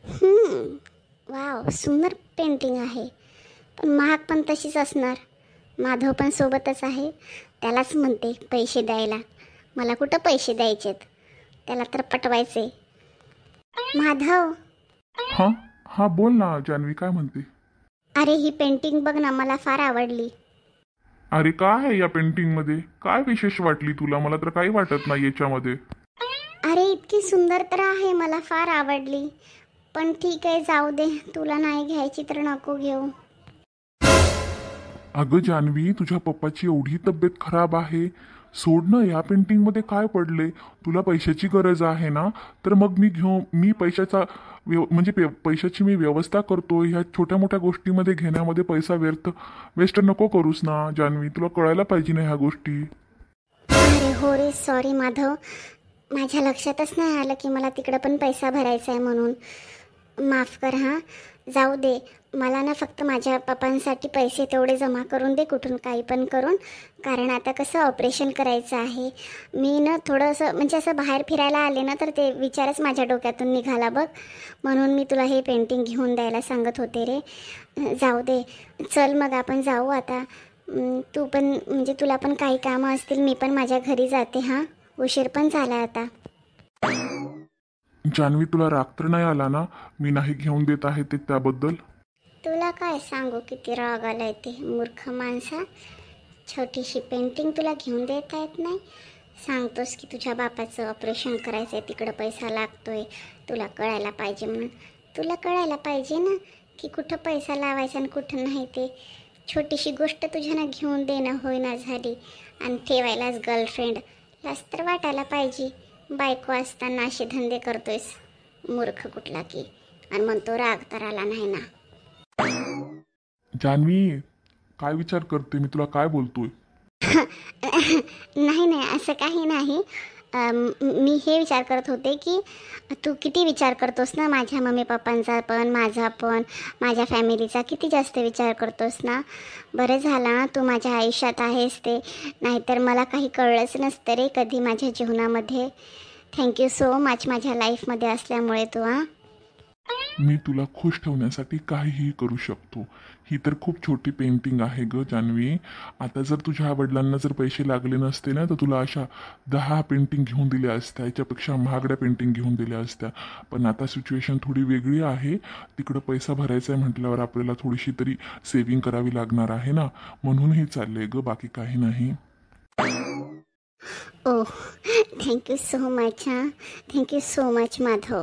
Wow, सुंदर painting आहे, पण महाग पण तशीच असणार. माधव पण सोबतच आहे, त्यालाच म्हणते पैसे द्यायला. मला कुठं पैसे द्यायचेत, त्याला तर पटवायचे. माधव, हां हां, बोल ना जान्हवी, काय म्हणते? अरे ही पेंटिंग बघ ना, मला फार आवडली. अरे काय आहे या पेंटिंगमध्ये? काय विशेष वाटली तुला? मला तर काही वाटत नाही याच्यामध्ये. अरे इतकी सुंदर तर आहे, मला फार आवडली. पण ठीक आहे, जाऊ दे, तुला नाही घ्यायची तर नको घेऊ. अगं जान्हवी, तुझ्या पप्पाची एवढी तब्येत खराब आहे, सोड ना. या पेंटिंगमध्ये काय पडले? तुला पैशाची गरज आहे ना, तर मग मी पैशाचा म्हणजे पैशाची मी व्यवस्था करतो. ह्या छोट्या मोठ्या गोष्टीमध्ये घेण्यामध्ये पैसा वेस्ट नको करूस ना जान्हवी, तुला कळायला पाहिजे ना ह्या गोष्टी. अरे हो रे, सॉरी माधव, माझ्या लक्षातच नाही आलं की मला तिकडं पण पैसा भरायचा आहे म्हणून. माफ कर हां. जाऊ दे, मला ना फक्त माझ्या पप्पांसाठी पैसे तेवढे जमा करून दे, कुठून काही पण करून. कारण आता कसं ऑपरेशन करायचं आहे. मी ना थोडंसं म्हणजे असं बाहेर फिरायला आले ना, तर ते विचारच माझ्या डोक्यातून निघाला बघ. म्हणून मी तुला हे पेंटिंग घेऊन द्यायला सांगत होते रे. जाऊ दे, चल मग आपण जाऊ आता. तू पण म्हणजे तुला पण काही कामं असतील, मी पण माझ्या घरी जाते हां. उशीर पण झाला आता. जान्हवी, तुला राग तर नाही आला ना मी नाही घेऊन देत आहे ते त्याबद्दल? तुला काय सांगू किती राग आलाय ते, मूर्ख माणसा. छोटीशी पेंटिंग तुला घेऊन देता येत नाही. सांगतोस की तुझ्या बापाचं ऑपरेशन करायचं आहे, तिकडं पैसा लागतोय, तुला कळायला पाहिजे म्हणून. तुला कळायला पाहिजे ना की कुठं पैसा लावायचा आणि कुठं नाही ते. छोटीशी गोष्ट तुझ्यानं घेऊन देणं होईना झाली आणि ठेवायलाच गर्लफ्रेंड. लाज तर वाटायला पाहिजे, बायको असताना असे धंदे करतोयस, मूर्ख कुठला की. आणि म्हणतो राग तर आला नाही ना. जान्हवी, काय विचार करते? मी तुला काय बोलतोय? नाही नाही, असं काही नाही. मी हे विचार करत होते की तू किती विचार करतोस ना माझ्या मम्मी पप्पांचा पण, माझा पण, माझ्या फॅमिलीचा किती जास्त विचार करतोस ना. बरं झालं ना तू माझ्या आयुष्यात आहेस ते, नाहीतर मला काही कळलंच नसतं रे कधी माझ्या जीवनामध्ये. थँक्यू सो मच माझ्या लाईफमध्ये असल्यामुळे तू. हां, मी तुला खुश ठेवण्यासाठी काहीही करू शकतो. ही तर खूप छोटी पेंटिंग आहे ग जान्हवी. आता जर तुझ्या वडिलांना जर पैसे लागले नसते ना, तर तुला अशा 10 पेंटिंग घेऊन दिल्या असत्या, याच्यापेक्षा महागड्या पेंटिंग घेऊन दिल्या असत्या. पण आता सिच्युएशन थोडी वेगळी आहे. तिकडं पैसा भरायचा आहे म्हटल्यावर आपल्याला थोडीशी तरी सेव्हिंग करावी लागणार आहे ना, म्हणून हे चाललंय ग, बाकी काही नाही. ओ थँक्यू सो मच. हां, थँक्यू सो मच माधव.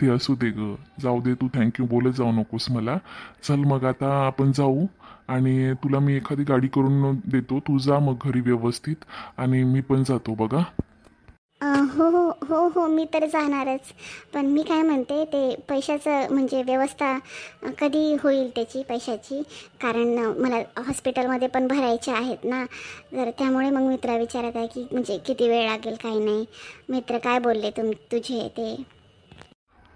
ते असू दे ग, जाऊ दे, तू थँक्यू बोलत जाऊ नकोस मला. चल मग आता आपण जाऊ आणि तुला मी एखादी गाडी करून देतो, तू जा मग घरी व्यवस्थित आणि मी पण जातो बघा. हो हो हो हो, मी तर जाणारच. पण मी काय म्हणते, ते पैशाचं म्हणजे व्यवस्था कधी होईल त्याची पैशाची? कारण मला हॉस्पिटलमध्ये पण भरायचे आहेत ना, जर त्यामुळे मग मित्रा विचारत आहे की म्हणजे किती वेळ लागेल काही नाही. मित्र काय बोलले तुझे ते?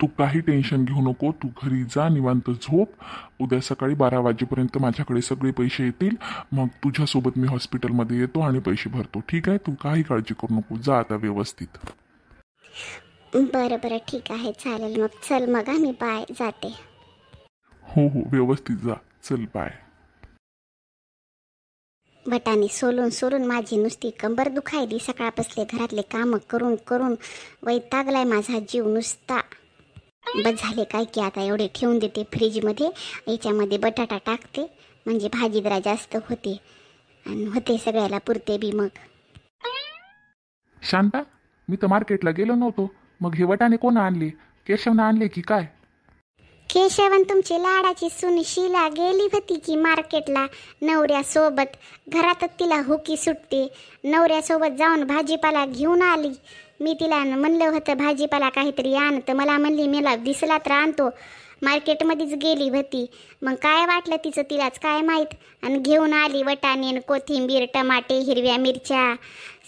तू काही टेन्शन घेऊ नको, तू घरी जा, निवांत झोप. उद्या सकाळी 12 वाजेपर्यंत माझ्याकडे सगळे पैसे येतील. मग तुझ्यासोबत मी हॉस्पिटलमध्ये येतो आणि पैसे भरतो, ठीक आहे? तू काही काळजी करू नको, जा आता व्यवस्थित. बरं बरं, ठीक आहे, चालेल. मग चल मग, मी बाय, जाते. हो हो, व्यवस्थित जा, चल बाय. वटाने सोलून सोलून माझी नुसती कंबर दुखायली. सकाळपासले घरातले कामं करून करून वैतागलाय माझा जीव नुसता. बस झाले काय की आता एवढे ठेवून देते फ्रीजमध्ये, याच्यामध्ये बटाटा टाकते म्हणजे भाजी जरा जास्त होते आणि होते सगळ्याला पुरते बी. मग शांता, मी तर मार्केटला गेलो नव्हतो, मग हे वटाणे कोण आणले? केशवनं आणले की काय? केशवन तुमची लाडाची सून शीला गेली होती की मार्केटला नवऱ्यासोबत. घरातच तिला हुकी सुटते, नवऱ्यासोबत जाऊन भाजीपाला घेऊन आली. मी तिला म्हणलं होतं भाजीपाला काहीतरी आण, तर मला म्हणली मला दिसला तर आणतो. मार्केटमध्येच गेली होती, मग काय वाटलं तिचं तिलाच काय माहीत. आणि घेऊन आली वटाणे, कोथिंबीर, टमाटे, हिरव्या मिरच्या,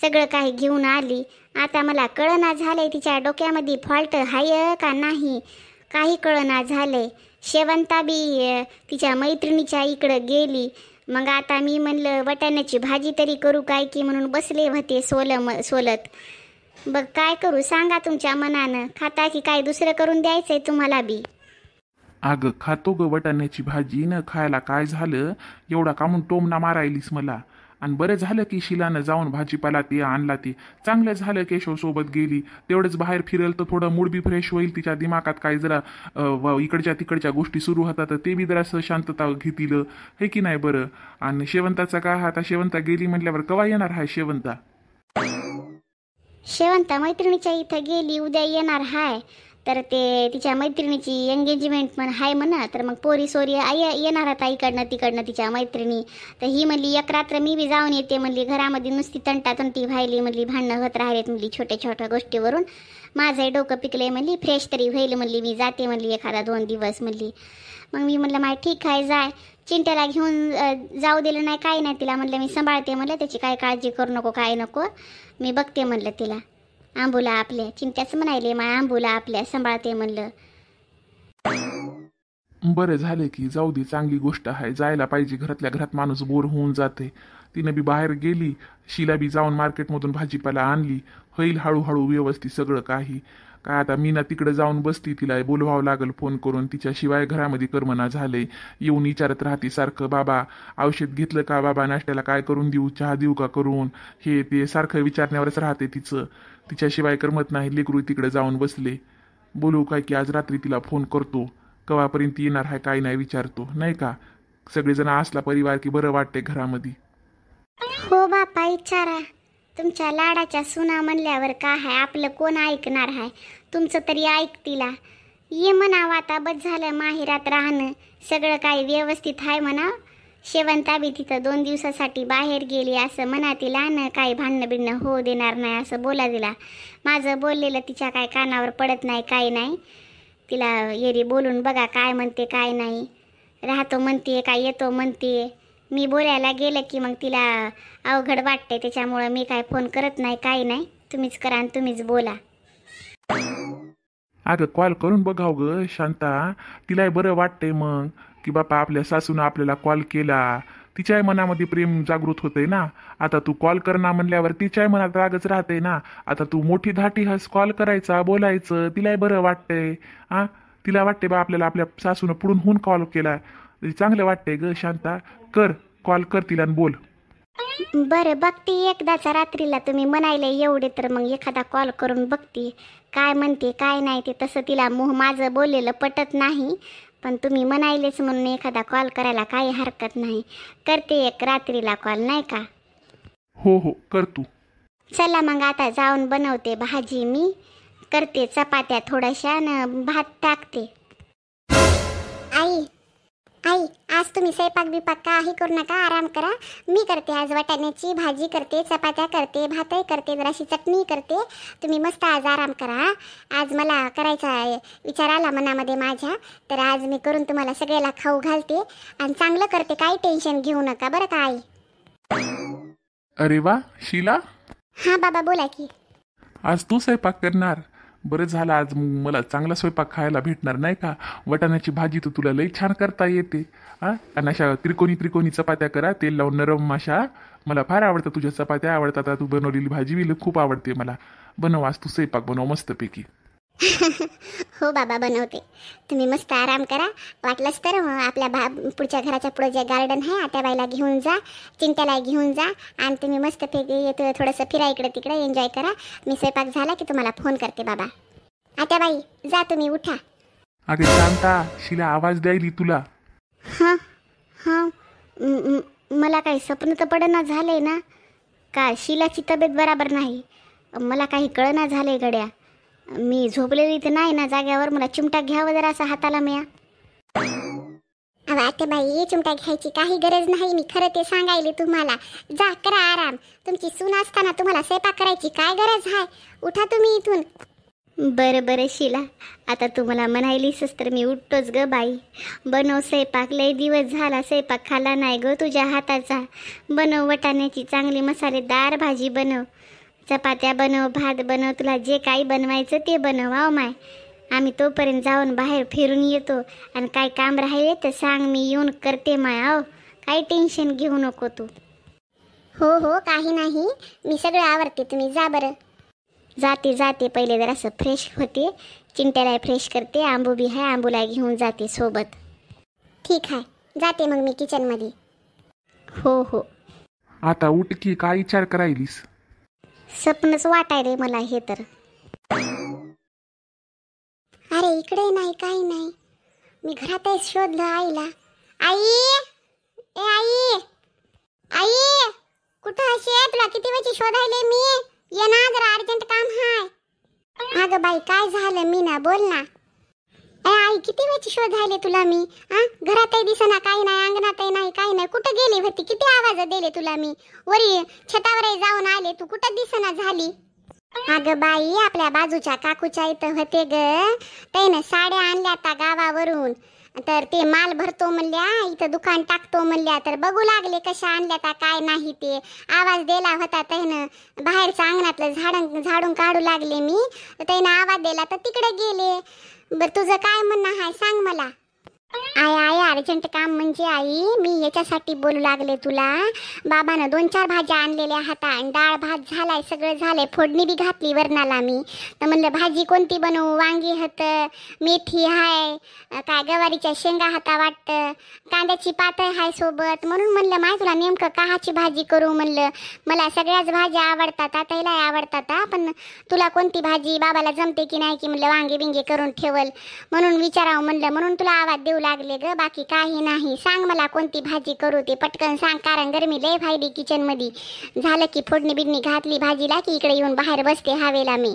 सगळं काही घेऊन आली. आता मला कळना झालंय तिच्या डोक्यामध्ये फॉल्ट हाय का नाही, काही कळना झालंय. शेवंता बी तिच्या मैत्रिणीच्या इकडं गेली. मग आता मी म्हणलं वटाण्याची भाजी तरी करू काय की म्हणून बसले होते सोलत. बघ काय करू सांगा तुमच्या मनानं, खाता की काय दुसरं करून द्यायचंय तुम्हाला बी? अगं खातो ग वाटाण्याची भाजी न खायला काय झालं, एवढा कामून टोमना मारायलीस मला. आणि बरं झालं की शिलानं जाऊन भाजीपाला ते आणला, ते चांगलं झालं. केशव सोबत गेली तेवढंच बाहेर फिरल तर थोडं मूड बी फ्रेश होईल. तिच्या दिमागात काय जरा इकडच्या तिकडच्या गोष्टी सुरू होतात तर ते बी जरा शांतता घेतील, हे की नाही बरं. आणि शेवंताचा काय, आता शेवंता गेली म्हटल्यावर कवा येणार आहे शेवंता? शेवंता मैत्रिणीच्या इथं गेली, उद्या येणार हाय. तर ते तिच्या मैत्रिणीची एंगेजमेंट पण हाय म्हणा, तर मग पोरी सोरी येणार आता इकडनं तिकडनं तिच्या मैत्रिणी. तर ही म्हणली एक रात्र मी बी जाऊन येते म्हणली, घरामध्ये नुसती तंटातंटी व्हायली म्हणली, भांडणं होत राहिलेत म्हणली छोट्या छोट्या गोष्टीवरून. माझंही डोकं पिकलंय म्हणली, फ्रेश तरी होईल म्हणली, मी जाते म्हणली एखादा 2 दिवस म्हणली. मग मी म्हटलं माय ठीक आहे जाय. चिंट्याला घेऊन जाऊ दिलं नाही, काही नाही. तिला म्हटलं मी सांभाळते म्हणलं, त्याची काय काळजी करू नको, काय नको, मी बघते म्हणलं तिला. आंबूला आपल्या चिंट्याच म्हणायले, मा आंबूला आपल्या सांभाळते म्हणलं. बरं झालं की, जाऊ दे, चांगली गोष्ट आहे. जायला पाहिजे, घरातल्या घरात माणूस बोर होऊन जाते. तिनं बी बाहेर गेली, शिला बी जाऊन मार्केटमधून भाजीपाला आणली, होईल हळूहळू व्यवस्थित सगळं काही. काय आता मी ना तिकडे जाऊन बसती, तिला बोलवावं लागल फोन करून, तिच्याशिवाय घरामध्ये करमना झाले. येऊन विचारत राहते सारखं, बाबा औषध घेतलं का, बाबा नाश्त्याला काय करून देऊ, चहा देऊ का करून, हे ते सारखं विचारण्यावरच राहते तिचं. तिच्याशिवाय करमत नाही. लेकरू तिकडे जाऊन बसले, बोलू काय की आज रात्री तिला फोन करतो, कवापर्यंत येणार आहे काय नाही विचारतो, नाही का. सगळेजण असला परिवार की बरं वाटते घरामध्ये. हो बापा विचारा, तुमच्या लाडाच्या सुना म्हणल्यावर काय आहे, आपलं कोण ऐकणार आहे, तुमचं तरी ऐकतीला. ये म्हणावं आता, बस झालं माहेरात राहणं, सगळं काही व्यवस्थित आहे म्हणा. शेवंता बी तिथं 2 दिवसासाठी बाहेर गेली असं म्हणा तिला, न काही भांडणं बिणणं होऊ देणार नाही असं बोला तिला. माझं बोललेलं तिच्या काय कानावर पडत नाही, काही नाही. तिला येरी बोलून बघा काय म्हणते काय नाही, राहतो म्हणते काय येतो म्हणते. मी बोलायला गेलं की मग तिला अवघड वाटते, त्याच्यामुळं मी काय फोन करत नाही, काही नाही. तुम्हीच करा आणि तुम्हीच बोला. अगं कॉल करून बघाव ग शांता, तिलाही बरं वाटतंय मग की बापा आपल्या सासूनं आपल्याला कॉल केला. तिच्याही मनामध्ये प्रेम जागृत होतंय ना. आता तू कॉल करणार म्हणल्यावर तिच्याही मनात रागच राहते ना. आता तू मोठी धाटी हस, कॉल करायचा, बोलायचं, तिलाही बरं वाटतंय. तिला वाटते बा आपल्याला आपल्या सासूनं पुढून होऊन कॉल केला, चांगलं वाटतंय ग शांता. कर कॉल, कर तिला आणि बोल. बरं बघते एकदाचा रात्रीला, तुम्ही म्हणायले एवढे तर मग एखादा कॉल करून बघते काय म्हणते काय नाही ते. तसं तिला माझं बोललेलं पटत नाही, पण तुम्ही म्हणायलेच म्हणून एखादा कॉल करायला काही हरकत नाही. करते एक रात्रीला कॉल, नाही का. हो हो कर तू. चला मग आता जाऊन बनवते भाजी, मी करते चपात्या थोड्याशा न भात टाकते. आई आई आज तुम्ही स्वयंपाक बिपाक काही करू नका, आराम करा. मी करते आज वाटाण्याची भाजी करते, चपात्या करते, भातही करते, जराशी चटणी करते. तुम्ही मस्त आज आराम करा. आज मला करायचा विचार आला मनामध्ये माझ्या, तर आज मी करून तुम्हाला सगळ्याला खाऊ घालते आणि चांगलं करते, काही टेन्शन घेऊ नका बरं का आई. अरे वा शीला, हां बाबा बोला की. आज तू स्वयंपाक करणार? बरं झालं, आज मला चांगला स्वयंपाक खायला भेटणार, नाही का. वाटाण्याची भाजी तर तुला लई छान करता येते. आणि अशा त्रिकोणी चपात्या करा, तेल लावून नरम अशा. मला फार आवडतं तुझ्या चपात्या, आवडतात. आता तू बनवलेली भाजी बी खूप आवडते मला. बनव आज तू स्वयंपाक, बनव मस्तपैकी. हो बाबा बनवते. तुम्ही मस्त आराम करा. वाटलंच तर आपल्या पुढच्या घराच्या पुढे जे गार्डन आहे आत्याबाईला घेऊन जा, चिंट्याला घेऊन जा आणि तुम्ही मस्तपैकी थोडंसं फिरा इकडे तिकडे, एन्जॉय करा. मी स्वयंपाक झाला की तुम्हाला फोन करते बाबा. आत्याबाई जा तुम्ही, उठा. अगे शांता, शिला आवाज द्यायली तुला. हां हां मला काही स्वप्न तर पडना झालंय ना का, शिलाची तब्येत बराबर नाही, मला काही कळना झालंय गड्या. मी झोपलेली तर नाही ना जाग्यावर, मला चिमटा घ्यावं जरा असं हाताला म्या. आत्याबाई चिमटा घ्यायची काही गरज नाही, मी खरं ते सांगायले तुम्हाला. जा करा आराम. तुमची सून असताना तुम्हाला स्वयंपाक करायची काय गरज आहे, उठा तुम्ही इथून. बरं बरं शिला, आता तू मला म्हणायलीसच तर मी उठतोच ग बाई. बनव स्वयंपाक, लय दिवस झाला स्वयंपाक खाल्ला नाही ग तुझ्या हाताचा. बनव वाटाण्याची चांगली मसालेदार भाजी बनव, चपात्या बनव, भात बनव, तुला जे काही बनवायचं ते बनव. आव माय, आम्ही तोपर्यंत जाऊन बाहेर फिरून येतो आणि काय काम राहिले तर सांग, मी येऊन करते माय. आव काही टेन्शन घेऊ नको तू. हो हो काही नाही, मी सगळं आवडते, तुम्ही जा बरं. जाते जाते पहिले जरासं फ्रेश होते, चिंट्याला फ्रेश करते, आंबू बी आहे, आंबूला घेऊन जाते सोबत. ठीक आहे, जाते मग मी किचनमध्ये. हो हो. आता उठ की, काय विचार करायलीस? स्वप्नच वाटायले मला हे तर. अरे इकडे नाही, काही नाही. मी घरातच शोधलं आईला. आई, ए आई, आई कुठं असे? तुला किती वेळची शोधायले मी. ये ना, जरा अर्जंट काम हाय. अगं बाई काय झालं? मी ना, बोल ना. आई किती वेळची शोधायले तुला मी. घरातही दिसना, काही नाही, अंगणातही नाही, काही नाही. कुठं गेली होती? किती आवाज दिले तुला मी. वरी छतावरही जाऊन आले, तू कुठं दिसना झाली. अगं बाई, आपल्या बाजूच्या काकूच्या इथं होते ग. त्यानं साड्या आणल्या आता गावावरून. तर ते माल भरतो म्हणल्या, इथं दुकान टाकतो म्हणल्या. तर बघू लागले कशा आणल्या त्या काय नाही ते. आवाज दिला होता त्यानं. बाहेरचं अंगणातलं झाडून काढू लागले मी. त्यानं आवाज दिला तर तिकडे गेले. बरं तुझं काय म्हणणं आहे सांग मला. आई अर्जंट काम म्हणजे आई मी याच्यासाठी बोलू लागले तुला. बाबानं 2-4 भाज्या आणलेल्या हाता, डाळ भात झालाय, सगळं झालंय, फोडणी बी घातली वरणाला मी. तर म्हणलं भाजी कोणती बनवू. वांगी होतं, मेथी हाय, काय गवारीच्या शेंगा हाता वाटतं, कांद्याची पातळ हाय सोबत. म्हणून म्हणलं माय तुला नेमकं काहाची भाजी करू म्हणलं. मला सगळ्याच भाज्या आवडतात, आताही आवडतात, पण तुला कोणती भाजी बाबाला जमते की नाही की म्हणलं वांगे बिंगे करून ठेवल म्हणून विचारावं म्हणलं. म्हणून तुला आवाज देऊ लागले ग, बाकी काही नाही. सांग मला कोणती भाजी करू ते पटकन सांग, कारण गरमी लय व्हायली किचन मध्ये. झालं की फोडणी बिडणी घातली भाजीला की इकडे येऊन बाहेर बसते हवेला मी.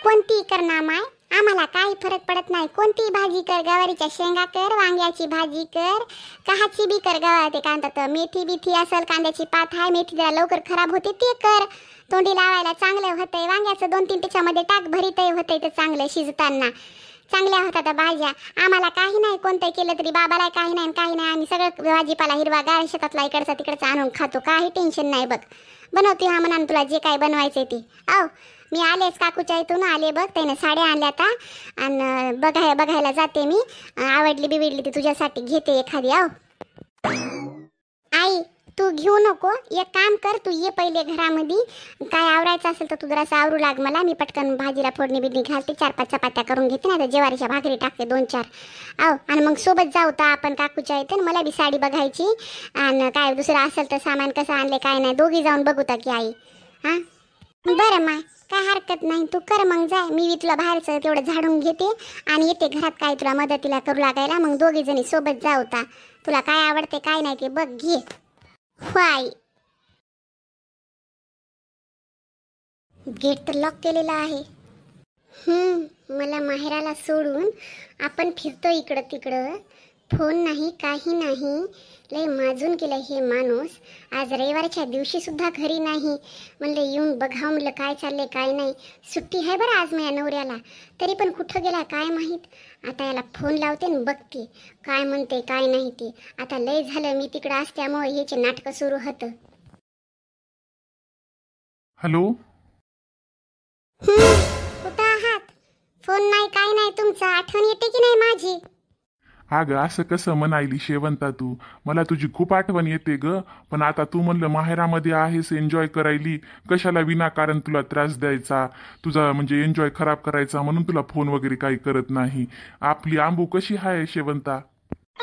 कोणती करणार माय, आम्हाला काही फरक पडत नाही. कोणती भाजी कर, गवारीच्या शेंगा कर, वांग्याची भाजी कर, काहाची बी कर. ते काय म्हणतात मेथी बिथी असेल, कांद्याची पात आहे, मेथी जरा लवकर खराब होते ते कर. तोंडी लावायला चांगलं होतंय. वांग्याचं 2-3 त्याच्यामध्ये टाक, भरीतही होतंय तर चांगलं शिजताना. चांगल्या होतात भाज्या. आम्हाला काही नाही, कोणतं केलं तरी बाबाला काही नाही काही नाही. आम्ही सगळं भाजीपाला हिरवा गार शेतातला इकडचा तिकडचा आणून खातो, काही टेन्शन नाही बघ. बनवते हा म्हणा तुला जे काय बनवायचं ते. मी आलेच काकूच्या इथून आले बघ. त्याने साड्या आणल्या आता आणि बघायला जाते मी. आवडली बिवडली ती तुझ्यासाठी घेते एखादी. आई तू घेऊ नको, एक काम कर, तू ये पहिले घरामध्ये. काय आवरायचं असेल तर तू जरासं आवरू लाग मला. मी पटकन भाजीला फोडणी बिडणी घालते, 4-5 चपात्या करून घेते, नाही तर ज्वारीच्या भाकरी टाकते 2-4. आणि मग सोबत जाऊ तर आपण काकूच्या इथे. मला बी साडी बघायची आणि काय दुसरं असेल तर सामान कसं आणले काय नाही, दोघी जाऊन बघू की आई. बरं माय काय हरकत नाही, तू कर मग जाय. मी तुला बाहेरचं तेवढं झाडून घेते आणि येते घरात काय तुला मदतीला करू लागायला. मग दोघी जणी सोबत जाऊ. तुला काय आवडते काय नाही ते बघ घे. वाई गेट तर लॉक केलेला आहे. मला माहेराला सोडून आपण फिरतो इकडं तिकडं. फोन नाही काही नाही. लय माजून केलं हे माणूस. आज रविवारच्या दिवशी सुद्धा घरी नाही. म्हणलं येऊन बघावं म्हणलं काय चाललंय काय नाही. सुट्टी आहे बरं आज माझ्या नवऱ्याला, तरी पण कुठं गेला काय माहीत. आता याला फोन लावते आणि बघते काय म्हणते काय नाही ते. आता लय झालं मी तिकडं असल्यामुळे ह्याचे नाटकं सुरू होतं. हॅलो, कुठं आहात? फोन नाही काय नाही तुमचं. आठवण येते की नाही माझी? अगं असं कसं म्हणायली शेवंता तू. मला तुझी खूप आठवण येते ग. पण आता तू म्हणलं माहेरामध्ये आहेस, एन्जॉय करायली, कशाला विनाकारण तुला त्रास द्यायचा, तुझा म्हणजे एन्जॉय खराब करायचा म्हणून तुला फोन वगैरे काही करत नाही. आपली आंबू कशी आहे शेवंता?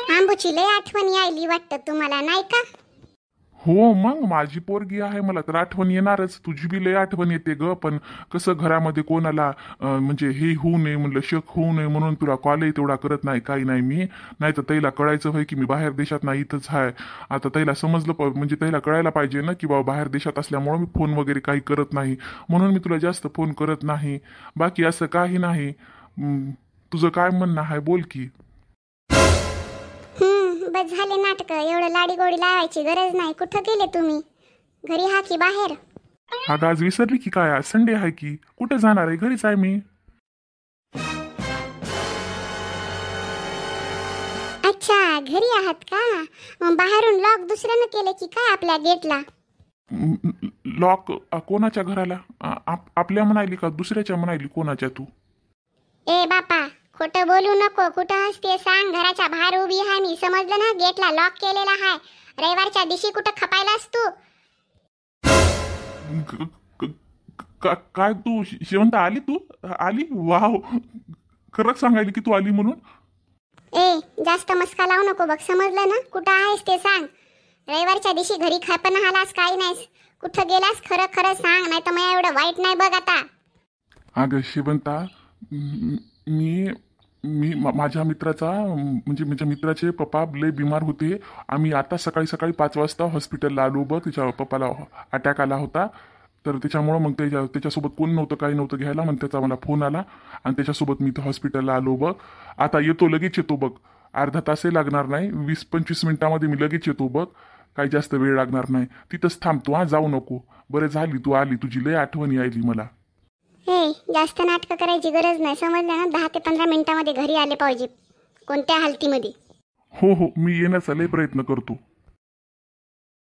आंबूची लय आठवण यायली वाटतं तुम्हाला नाही का? हो मग माझी पोरगी आहे, मला तर आठवण येणारच. तुझी बी लय आठवण येते ग. पण कसं घरामध्ये कोणाला म्हणजे हे होऊ नये म्हणलं, शक होऊ नये म्हणून तुला कॉलही तेवढा करत नाही काही नाही मी. नाही तर त्याला कळायचं होय की मी बाहेर देशात नाही इथंच आहे. आता त्याला समजलं म्हणजे त्याला कळायला पाहिजे ना की बाबा बाहेर देशात असल्यामुळं मी फोन वगैरे काही करत नाही, म्हणून मी तुला जास्त फोन करत नाही. बाकी असं काही नाही. तुझं काय म्हणणं आहे बोल की. बस झाले नाटक. एवढं लाडी गोडी लावायची गरज नाही. कुठं गेले तुम्ही? घरी हा की बाहेर? अगं आज विसरली की काय? आज संडे आहे की. कुठं जाणार आहे? घरीच आहे मी. अच्छा घरी आहात का? मग बाहेरून लॉक दुसऱ्यानं केलं की काय आपल्या गेटला? लॉक कोणाच्या घराला? आपल्या म्हणायली का दुसऱ्याच्या म्हणायली? कोणाच्या तू? ए बापा खोटं बोलू नको. कुठं असते सांग. घराच्या बाहेर उभी आहे मी, समजलं ना? गेटला लॉक केलेला आहे. रविवारच्या दिवशी कुठं खपायलास तू? काय तू शेवंत आली? तू आली? वाव, खरंच सांगायली की तू आली म्हणून? ए जास्त मस्का लावू नको बघ, समजलं ना? कुठं आहेस ते सांग. रविवारच्या दिवशी घरी पण आलास, काही नाहीस. कुठं गेलास खरं खरं सांग, नाही तर मला एवढं वाईट नाही बघ आता. अगं शेवंता, मी मी माझ्या मित्राचा म्हणजे माझ्या मित्राचे पप्पा लय बिमार होते. आम्ही आता सकाळी सकाळी 5 वाजता हॉस्पिटलला आलो बघ. तिच्या पप्पाला अटॅक आला होता, तर त्याच्यामुळं मग त्याच्यासोबत कोण नव्हतं, काही नव्हतं घ्यायला. मग त्याचा मला फोन आला आणि त्याच्यासोबत मी इथं हॉस्पिटलला आलो बघ. आता येतो, लगेच येतो बघ. अर्धा तासही लागणार नाही, 20-25 मिनिटामध्ये मी लगेच येतो बघ. काही जास्त वेळ लागणार नाही. तिथंच थांबतो हा, जाऊ नको. बरं झाली तू आली, तुझी लय आठवण यायली मला. हे जास्त नाटकं करायची गरज नाही, समजलं ना? 10 ते 15 मिनिटामध्ये घरी आले पाहिजे, कोणत्या हालतीमध्ये. हो हो, मी येण्याचा लय प्रयत्न करतो.